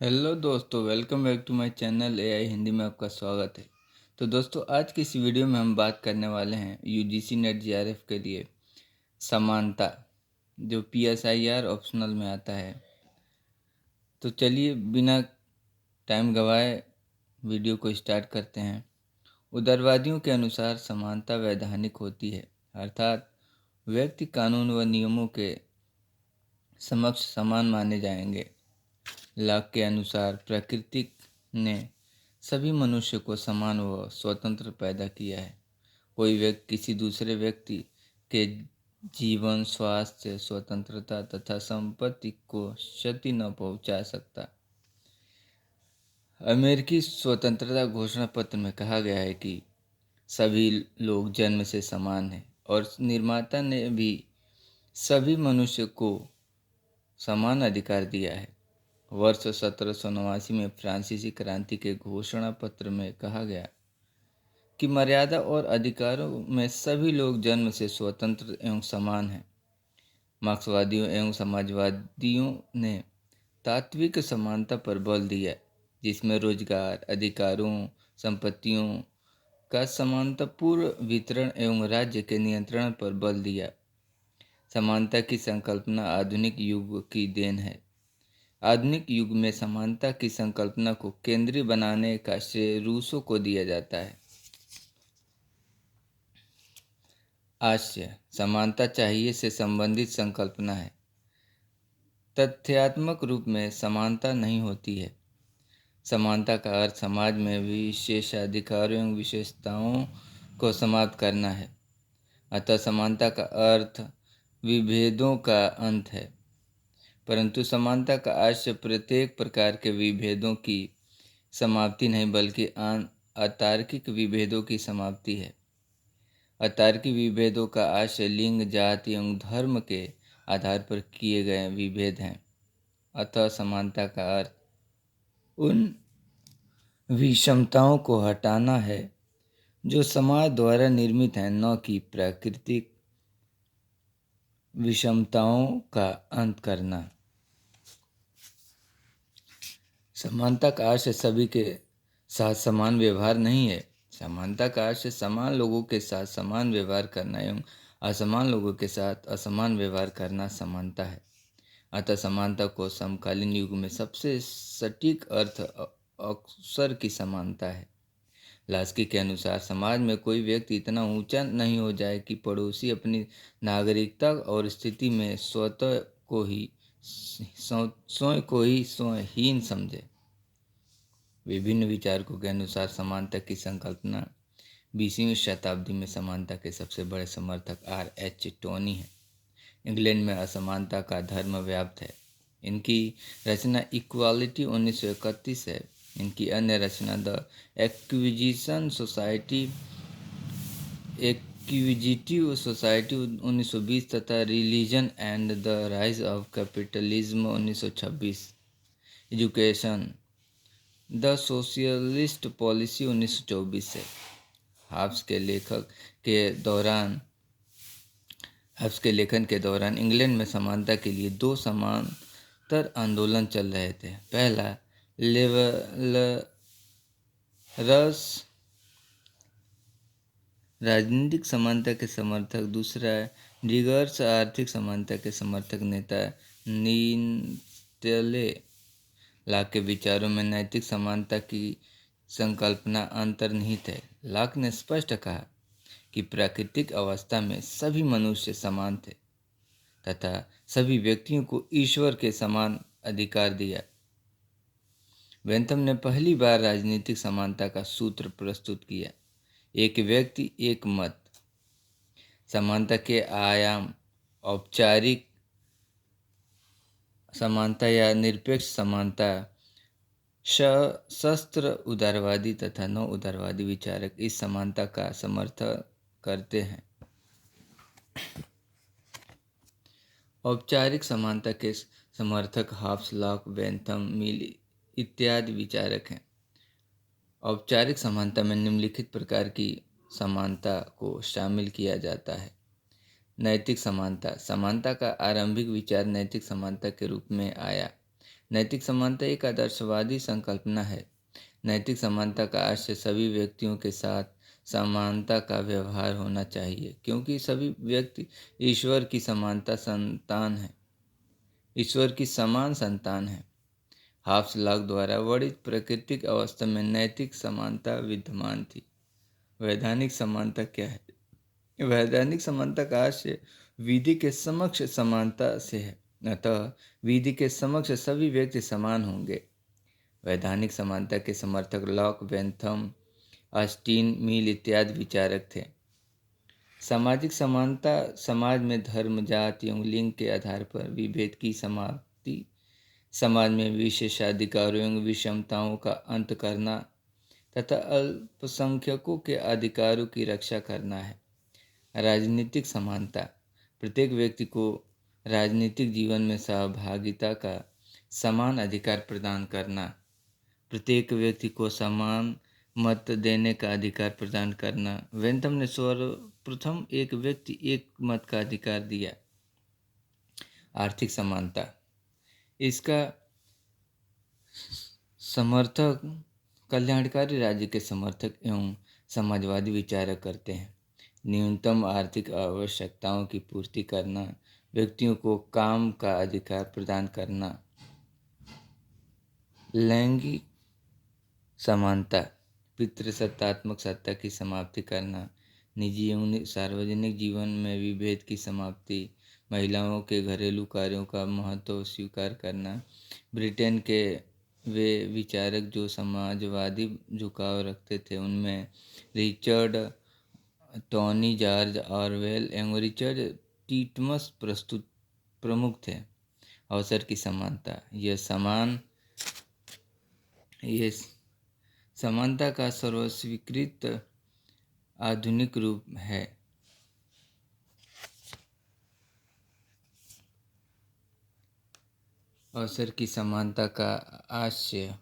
Hello दोस्तों, welcome back to my channel AI Hindi में आपका स्वागत है। तो दोस्तों, आज की इस वीडियो में हम बात करने वाले हैं यूजीसी नेट जीआरएफ के लिए समानता, जो पीएसआईआर ऑप्शनल में आता है। तो चलिए बिना टाइम गवाए वीडियो को स्टार्ट करते हैं। उदारवादियों के अनुसार समानता वैधानिक होती है, अर्थात व्यक्ति कानून व नियमों के समक्ष समान माने जाएंगे। लाक के अनुसार प्रकृति ने सभी मनुष्य को समान व स्वतंत्र पैदा किया है। कोई व्यक्ति किसी दूसरे व्यक्ति के जीवन, स्वास्थ्य, स्वतंत्रता तथा संपत्ति को क्षति न पहुंचा सकता। अमेरिकी स्वतंत्रता घोषणा पत्र में कहा गया है कि सभी लोग जन्म से समान हैं और निर्माता ने भी सभी मनुष्य को समान अधिकार दिया है। वर्ष 1789 में फ्रांसीसी क्रांति के घोषणा पत्र में कहा गया कि मर्यादा और अधिकारों में सभी लोग जन्म से स्वतंत्र एवं समान हैं। मार्क्सवादियों एवं समाजवादियों ने तात्विक समानता पर बल दिया, जिसमें रोजगार, अधिकारों, संपत्तियों का समानतापूर्ण वितरण एवं राज्य के नियंत्रण पर बल दिया। समानता की संकल्पना आधुनिक युग की देन है। आधुनिक युग में समानता की संकल्पना को केंद्रीय बनाने का श्रेय रूसों को दिया जाता है। आशय: समानता चाहिए से संबंधित संकल्पना है। तथ्यात्मक रूप में समानता नहीं होती है। समानता का अर्थ समाज में विशेषाधिकारों एवं विशेषताओं को समाप्त करना है। अतः समानता का अर्थ विभेदों का अंत है, परंतु समानता का आशय प्रत्येक प्रकार के विभेदों की समाप्ति नहीं, बल्कि अतार्किक विभेदों की समाप्ति है। अतार्किक विभेदों का आशय लिंग, जाति एवं धर्म के आधार पर किए गए विभेद हैं। अतः समानता का अर्थ उन विषमताओं को हटाना है जो समाज द्वारा निर्मित हैं, न कि प्राकृतिक विषमताओं का अंत करना। समानता का आशय सभी के साथ समान व्यवहार नहीं है। समानता का आशय समान लोगों के साथ समान व्यवहार करना एवं असमान लोगों के साथ असमान व्यवहार करना समानता है। अतः समानता को समकालीन युग में सबसे सटीक अर्थ अवसर की समानता है। लास्की के अनुसार समाज में कोई व्यक्ति इतना ऊंचा नहीं हो जाए कि पड़ोसी अपनी नागरिकता और स्थिति में स्वयं को ही स्वहीन समझे। विभिन्न विचारकों के अनुसार समानता की संकल्पना 20वीं शताब्दी में समानता के सबसे बड़े समर्थक R.H. टोनी हैं। इंग्लैंड में असमानता का धर्म व्याप्त है। इनकी रचना इक्वालिटी 1931 है। इनकी अन्य रचना द एक्विजिटिव सोसाइटी 1920 तथा religion and the rise of capitalism 1926, education the socialist policy 1924 है। हाब्स के लेखन के दौरान इंग्लैंड में समानता के लिए दो समांतर आंदोलन चल रहे थे। पहला लेबरर्स राजनीतिक समानता के समर्थक, दूसरा डिगर्स आर्थिक समानता के समर्थक नेता नीतले। लाक के विचारों में नैतिक समानता की संकल्पना अंतर्निहित है। लाक ने स्पष्ट कहा कि प्राकृतिक अवस्था में सभी मनुष्य समान थे तथा सभी व्यक्तियों को ईश्वर के समान अधिकार दिया। बेंथम ने पहली बार राजनीतिक समानता का सूत्र प्रस्तुत किया। एक व्यक्ति एक मत। समानता के आयाम औपचारिक समानता या निरपेक्ष समानता। सशस्त्र उदारवादी तथा नव उदारवादी विचारक इस समानता का समर्थन करते हैं। औपचारिक समानता के समर्थक हॉब्स, लॉक, बेंथम, मिल इत्यादि विचारक हैं। औपचारिक समानता में निम्नलिखित प्रकार की समानता को शामिल किया जाता है। नैतिक समानता। समानता का आरंभिक विचार नैतिक समानता के रूप में आया। नैतिक समानता एक आदर्शवादी संकल्पना है। नैतिक समानता का आशय सभी व्यक्तियों के साथ समानता का व्यवहार होना चाहिए, क्योंकि सभी व्यक्ति ईश्वर की समानता संतान है ईश्वर की समान संतान है। हाफ्स लॉक द्वारा वर्णित प्राकृतिक अवस्था में नैतिक समानता विद्यमान थी। वैधानिक समानता क्या है? वैधानिक समानता का आशय विधि के समक्ष समानता से है। अतः विधि के समक्ष सभी व्यक्ति समान होंगे। वैधानिक समानता के समर्थक लॉक, बेंथम, ऑस्टिन, मिल इत्यादि विचारक थे। सामाजिक समानता समाज में धर्म, जाति एवं लिंग के आधार पर विभेद की समाप्ति, समाज में विशेषाधिकारों एवं विषमताओं का अंत करना तथा अल्पसंख्यकों के अधिकारों की रक्षा करना है। राजनीतिक समानता प्रत्येक व्यक्ति को राजनीतिक जीवन में सहभागिता का समान अधिकार प्रदान करना, प्रत्येक व्यक्ति को समान मत देने का अधिकार प्रदान करना। वेंथम ने सर्वप्रथम एक व्यक्ति एक मत का अधिकार दिया। आर्थिक समानता इसका समर्थक कल्याणकारी राज्य के समर्थक एवं समाजवादी विचारक करते हैं। न्यूनतम आर्थिक आवश्यकताओं की पूर्ति करना, व्यक्तियों को काम का अधिकार प्रदान करना। लैंगिक समानता पितृसत्तात्मक सत्ता की समाप्ति करना, निजी एवं सार्वजनिक जीवन में विभेद की समाप्ति, महिलाओं के घरेलू कार्यों का महत्व स्वीकार करना। ब्रिटेन के वे विचारक जो समाजवादी झुकाव रखते थे उनमें रिचर्ड टॉनी, जॉर्ज ऑरवेल एवं रिचर्ड टीटमस प्रमुख थे। अवसर की समानता ये समानता का सर्वस्वीकृत आधुनिक रूप है। अवसर की समानता का आशय